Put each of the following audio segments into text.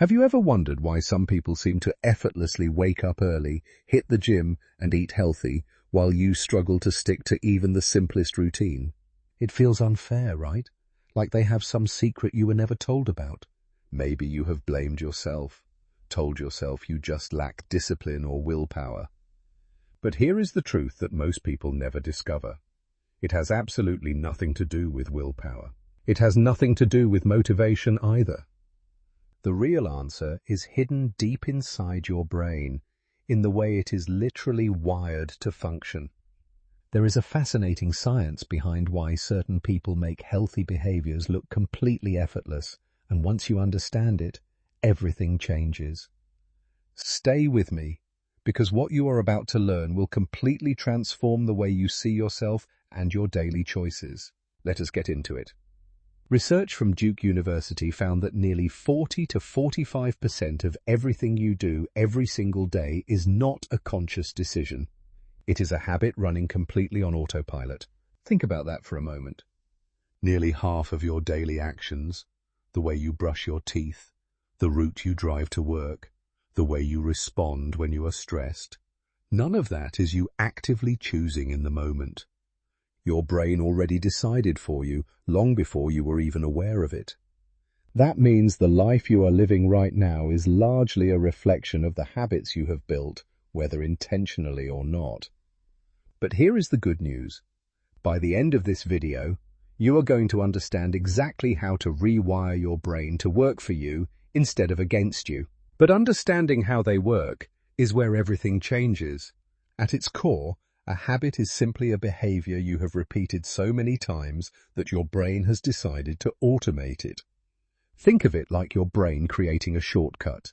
Have you ever wondered why some people seem to effortlessly wake up early, hit the gym, and eat healthy, while you struggle to stick to even the simplest routine? It feels unfair, right? Like they have some secret you were never told about. Maybe you have blamed yourself, told yourself you just lack discipline or willpower. But here is the truth that most people never discover. It has absolutely nothing to do with willpower. It has nothing to do with motivation either. The real answer is hidden deep inside your brain, in the way it is literally wired to function. There is a fascinating science behind why certain people make healthy behaviors look completely effortless, and once you understand it, everything changes. Stay with me, because what you are about to learn will completely transform the way you see yourself and your daily choices. Let us get into it. Research from Duke University found that nearly 40 to 45% of everything you do every single day is not a conscious decision. It is a habit running completely on autopilot. Think about that for a moment. Nearly half of your daily actions, the way you brush your teeth, the route you drive to work, the way you respond when you are stressed, none of that is you actively choosing in the moment. Your brain already decided for you long before you were even aware of it. That means the life you are living right now is largely a reflection of the habits you have built, whether intentionally or not. But here is the good news. By the end of this video, you are going to understand exactly how to rewire your brain to work for you instead of against you. But understanding how they work is where everything changes. At its core, a habit is simply a behavior you have repeated so many times that your brain has decided to automate it. Think of it like your brain creating a shortcut.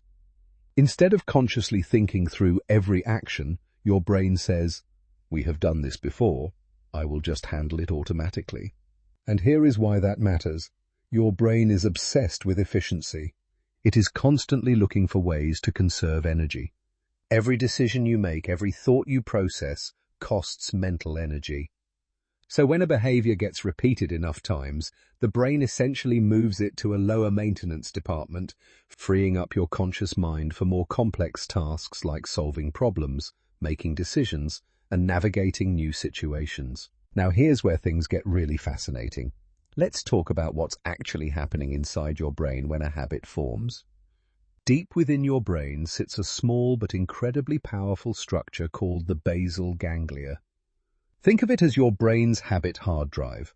Instead of consciously thinking through every action, your brain says, "We have done this before, I will just handle it automatically." And here is why that matters. Your brain is obsessed with efficiency. It is constantly looking for ways to conserve energy. Every decision you make, every thought you process, costs mental energy. So when a behavior gets repeated enough times, the brain essentially moves it to a lower maintenance department, freeing up your conscious mind for more complex tasks like solving problems, making decisions, and navigating new situations. Now here's where things get really fascinating. Let's talk about what's actually happening inside your brain when a habit forms. Deep within your brain sits a small but incredibly powerful structure called the basal ganglia. Think of it as your brain's habit hard drive.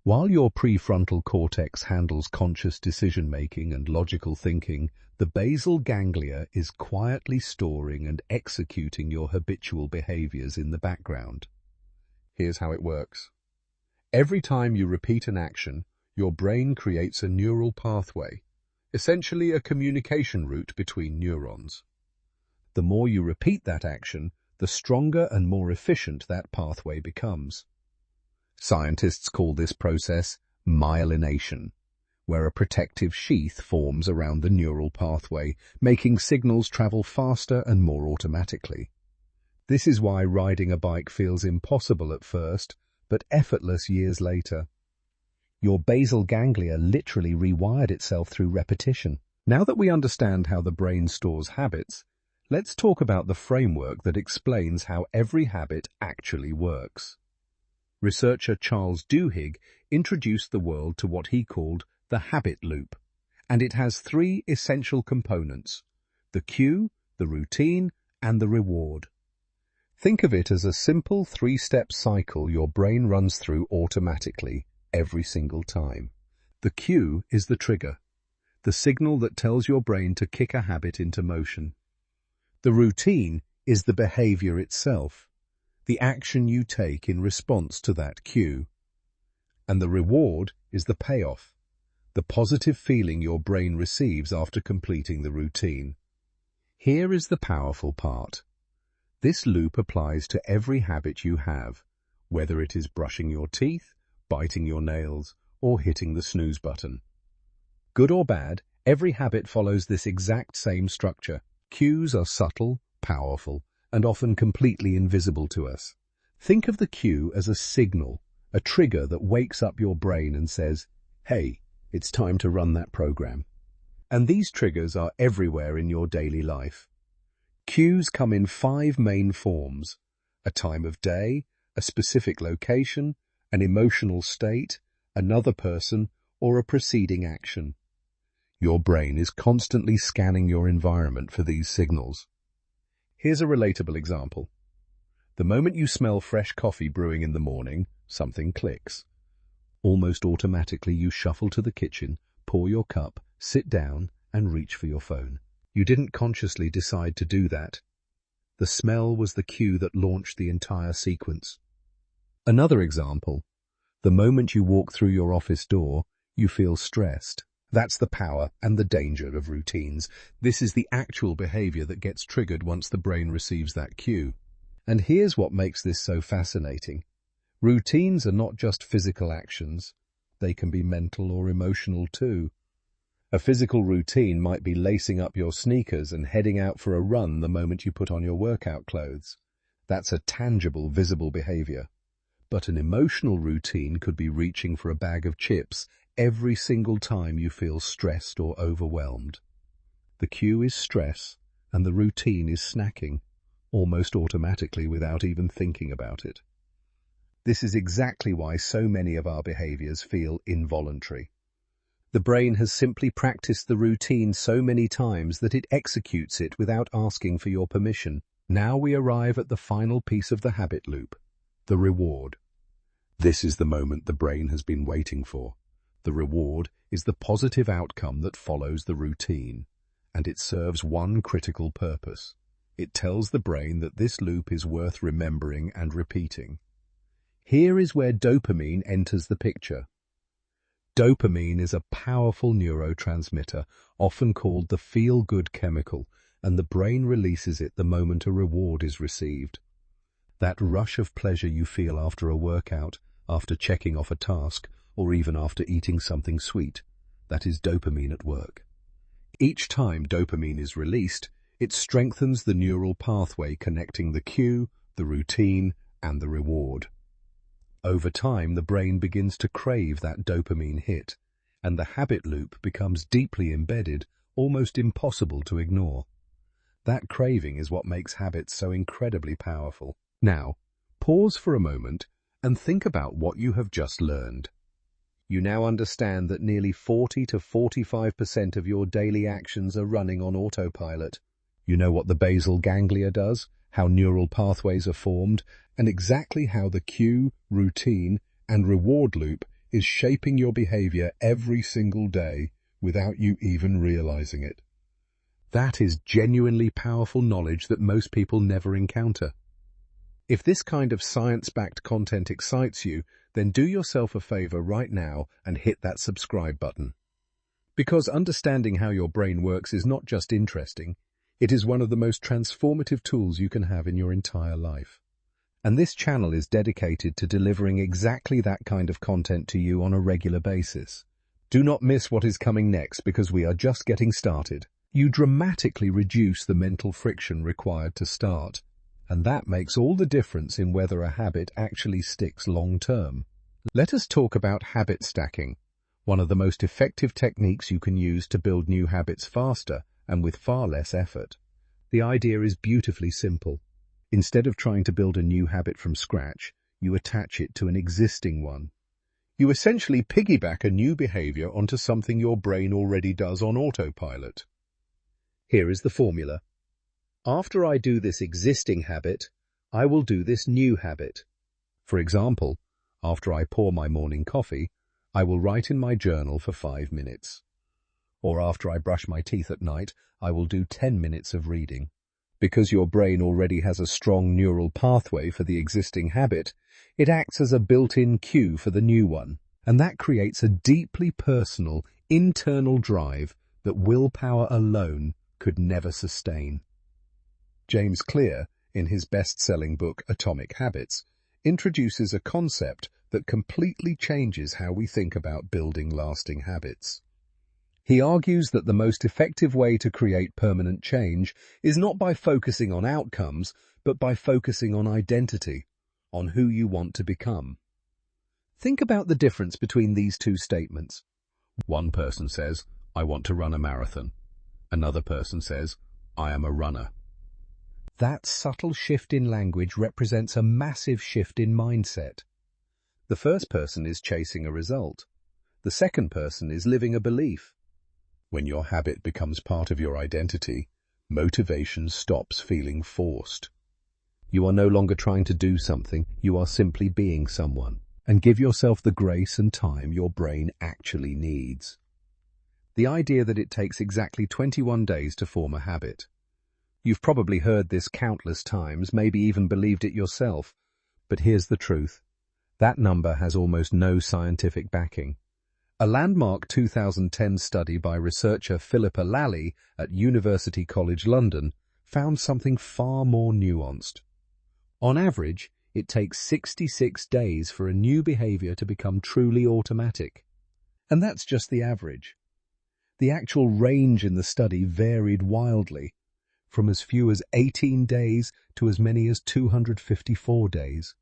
While your prefrontal cortex handles conscious decision-making and logical thinking, the basal ganglia is quietly storing and executing your habitual behaviors in the background. Here's how it works. Every time you repeat an action, your brain creates a neural pathway, essentially a communication route between neurons. The more you repeat that action, the stronger and more efficient that pathway becomes. Scientists call this process myelination, where a protective sheath forms around the neural pathway, making signals travel faster and more automatically. This is why riding a bike feels impossible at first, but effortless years later. Your basal ganglia literally rewired itself through repetition. Now that we understand how the brain stores habits, let's talk about the framework that explains how every habit actually works. Researcher Charles Duhigg introduced the world to what he called the habit loop, and it has three essential components: the cue, the routine, and the reward. Think of it as a simple three-step cycle your brain runs through automatically, every single time. The cue is the trigger, the signal that tells your brain to kick a habit into motion. The routine is the behavior itself, the action you take in response to that cue. And the reward is the payoff, the positive feeling your brain receives after completing the routine. Here is the powerful part. This loop applies to every habit you have, whether it is brushing your teeth, biting your nails, or hitting the snooze button. Good or bad, every habit follows this exact same structure. Cues are subtle, powerful, and often completely invisible to us. Think of the cue as a signal, a trigger that wakes up your brain and says, "Hey, it's time to run that program." And these triggers are everywhere in your daily life. Cues come in 5 main forms: a time of day, a specific location, an emotional state, another person, or a preceding action. Your brain is constantly scanning your environment for these signals. Here's a relatable example. The moment you smell fresh coffee brewing in the morning, something clicks. Almost automatically you shuffle to the kitchen, pour your cup, sit down, and reach for your phone. You didn't consciously decide to do that. The smell was the cue that launched the entire sequence. Another example. The moment you walk through your office door, you feel stressed. That's the power and the danger of routines. This is the actual behavior that gets triggered once the brain receives that cue. And here's what makes this so fascinating. Routines are not just physical actions. They can be mental or emotional too. A physical routine might be lacing up your sneakers and heading out for a run the moment you put on your workout clothes. That's a tangible, visible behavior. But an emotional routine could be reaching for a bag of chips every single time you feel stressed or overwhelmed. The cue is stress, and the routine is snacking, almost automatically without even thinking about it. This is exactly why so many of our behaviors feel involuntary. The brain has simply practiced the routine so many times that it executes it without asking for your permission. Now we arrive at the final piece of the habit loop, the reward. This is the moment the brain has been waiting for. The reward is the positive outcome that follows the routine, and it serves one critical purpose. It tells the brain that this loop is worth remembering and repeating. Here is where dopamine enters the picture. Dopamine is a powerful neurotransmitter, often called the feel-good chemical, and the brain releases it the moment a reward is received. That rush of pleasure you feel after a workout, after checking off a task, or even after eating something sweet, that is dopamine at work. Each time dopamine is released, it strengthens the neural pathway connecting the cue, the routine, and the reward. Over time, the brain begins to crave that dopamine hit, and the habit loop becomes deeply embedded, almost impossible to ignore. That craving is what makes habits so incredibly powerful. Now, pause for a moment and think about what you have just learned. You now understand that nearly 40 to 45% of your daily actions are running on autopilot. You know what the basal ganglia does, how neural pathways are formed, and exactly how the cue, routine, and reward loop is shaping your behavior every single day without you even realizing it. That is genuinely powerful knowledge that most people never encounter. If this kind of science-backed content excites you, then do yourself a favor right now and hit that subscribe button. Because understanding how your brain works is not just interesting, it is one of the most transformative tools you can have in your entire life. And this channel is dedicated to delivering exactly that kind of content to you on a regular basis. Do not miss what is coming next because we are just getting started. You dramatically reduce the mental friction required to start, and that makes all the difference in whether a habit actually sticks long-term. Let us talk about habit stacking, one of the most effective techniques you can use to build new habits faster and with far less effort. The idea is beautifully simple. Instead of trying to build a new habit from scratch, you attach it to an existing one. You essentially piggyback a new behavior onto something your brain already does on autopilot. Here is the formula. After I do this existing habit, I will do this new habit. For example, after I pour my morning coffee, I will write in my journal for 5 minutes. Or after I brush my teeth at night, I will do 10 minutes of reading. Because your brain already has a strong neural pathway for the existing habit, it acts as a built-in cue for the new one, and that creates a deeply personal, internal drive that willpower alone could never sustain. James Clear, in his best-selling book Atomic Habits, introduces a concept that completely changes how we think about building lasting habits. He argues that the most effective way to create permanent change is not by focusing on outcomes, but by focusing on identity, on who you want to become. Think about the difference between these two statements. One person says, I want to run a marathon. Another person says, I am a runner. That subtle shift in language represents a massive shift in mindset. The first person is chasing a result. The second person is living a belief. When your habit becomes part of your identity, motivation stops feeling forced. You are no longer trying to do something, you are simply being someone. And give yourself the grace and time your brain actually needs. The idea that it takes exactly 21 days to form a habit. You've probably heard this countless times, maybe even believed it yourself. But here's the truth. That number has almost no scientific backing. A landmark 2010 study by researcher Philippa Lally at University College London found something far more nuanced. On average, it takes 66 days for a new behavior to become truly automatic. And that's just the average. The actual range in the study varied wildly, from as few as 18 days to as many as 254 days.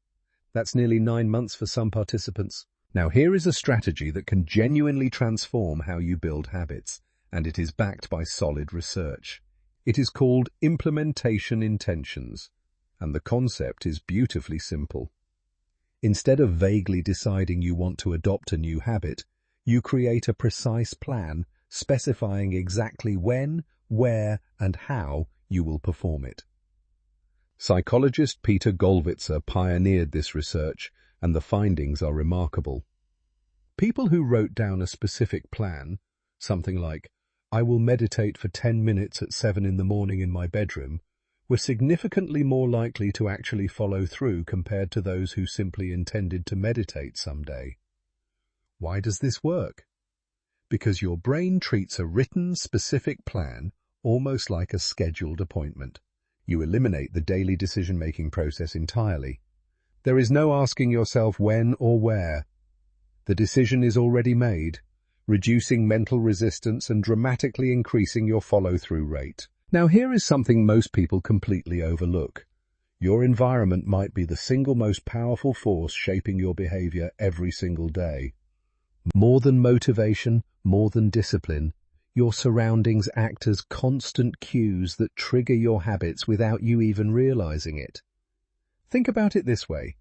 That's nearly 9 months for some participants. Now here is a strategy that can genuinely transform how you build habits, and it is backed by solid research. It is called implementation intentions, and the concept is beautifully simple. Instead of vaguely deciding you want to adopt a new habit, you create a precise plan specifying exactly when, where, and how you will perform it. Psychologist Peter Gollwitzer pioneered this research, and the findings are remarkable. People who wrote down a specific plan, something like, I will meditate for 10 minutes at 7 in the morning in my bedroom, were significantly more likely to actually follow through compared to those who simply intended to meditate someday. Why does this work? Because your brain treats a written, specific plan almost like a scheduled appointment. You eliminate the daily decision-making process entirely. There is no asking yourself when or where. The decision is already made, reducing mental resistance and dramatically increasing your follow-through rate. Now here is something most people completely overlook. Your environment might be the single most powerful force shaping your behavior every single day. More than motivation, more than discipline, your surroundings act as constant cues that trigger your habits without you even realizing it. Think about it this way.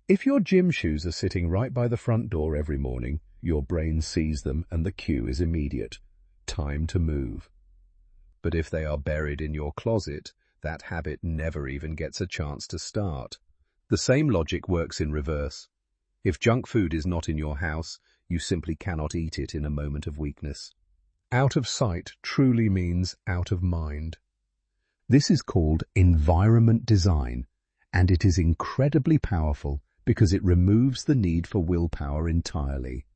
If your gym shoes are sitting right by the front door every morning, your brain sees them and the cue is immediate. Time to move. But if they are buried in your closet, that habit never even gets a chance to start. The same logic works in reverse. If junk food is not in your house, you simply cannot eat it in a moment of weakness. Out of sight truly means out of mind. This is called environment design, and it is incredibly powerful because it removes the need for willpower entirely.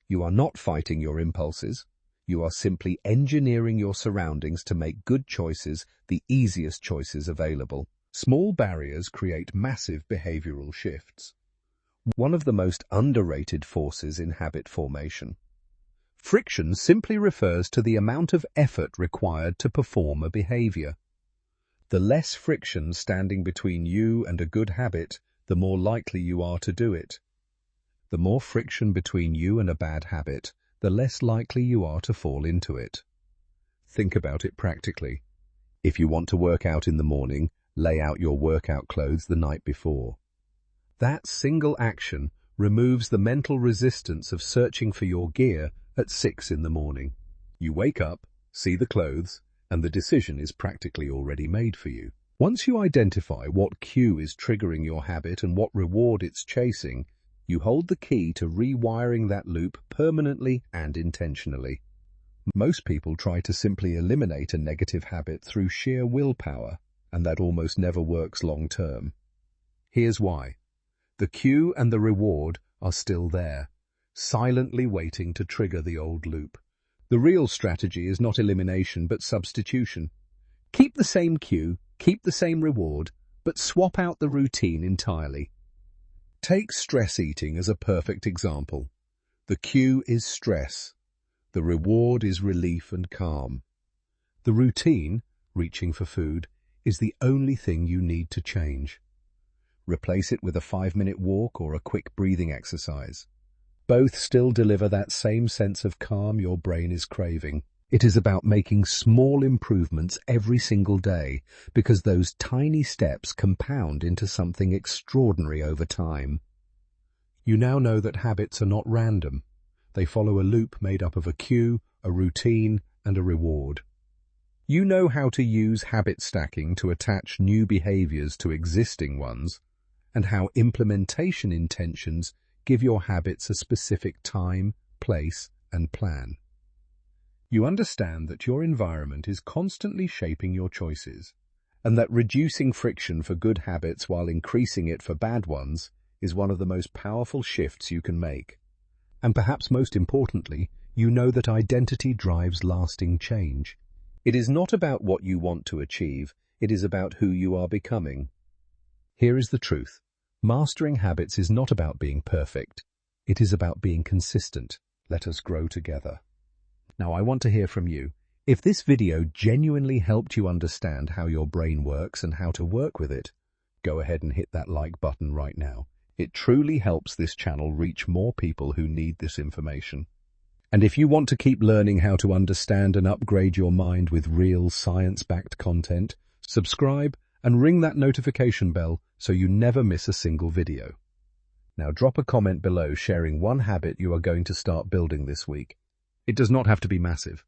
You are not fighting your impulses. You are simply engineering your surroundings to make good choices, the easiest choices available. Small barriers create massive behavioral shifts. One of the most underrated forces in habit formation. Friction simply refers to the amount of effort required to perform a behavior. The less friction standing between you and a good habit, the more likely you are to do it. The more friction between you and a bad habit, the less likely you are to fall into it. Think about it practically. If you want to work out in the morning, lay out your workout clothes the night before. That single action removes the mental resistance of searching for your gear at 6 in the morning. You wake up, see the clothes, and the decision is practically already made for you. Once you identify what cue is triggering your habit and what reward it's chasing, you hold the key to rewiring that loop permanently and intentionally. Most people try to simply eliminate a negative habit through sheer willpower, and that almost never works long term. Here's why. The cue and the reward are still there, silently waiting to trigger the old loop. The real strategy is not elimination but substitution. Keep the same cue, keep the same reward, but swap out the routine entirely. Take stress eating as a perfect example. The cue is stress. The reward is relief and calm. The routine, reaching for food, is the only thing you need to change. Replace it with a 5-minute walk or a quick breathing exercise. Both still deliver that same sense of calm your brain is craving. It is about making small improvements every single day, because those tiny steps compound into something extraordinary over time. You now know that habits are not random. They follow a loop made up of a cue, a routine, and a reward. You know how to use habit stacking to attach new behaviors to existing ones, and how implementation intentions give your habits a specific time, place, and plan. You understand that your environment is constantly shaping your choices, and that reducing friction for good habits while increasing it for bad ones is one of the most powerful shifts you can make. And perhaps most importantly, you know that identity drives lasting change. It is not about what you want to achieve, it is about who you are becoming. Here is the truth. Mastering habits is not about being perfect. It is about being consistent. Let us grow together. Now, I want to hear from you. If this video genuinely helped you understand how your brain works and how to work with it, go ahead and hit that like button right now. It truly helps this channel reach more people who need this information. And if you want to keep learning how to understand and upgrade your mind with real science-backed content, subscribe and ring that notification bell so you never miss a single video. Now drop a comment below sharing one habit you are going to start building this week. It does not have to be massive.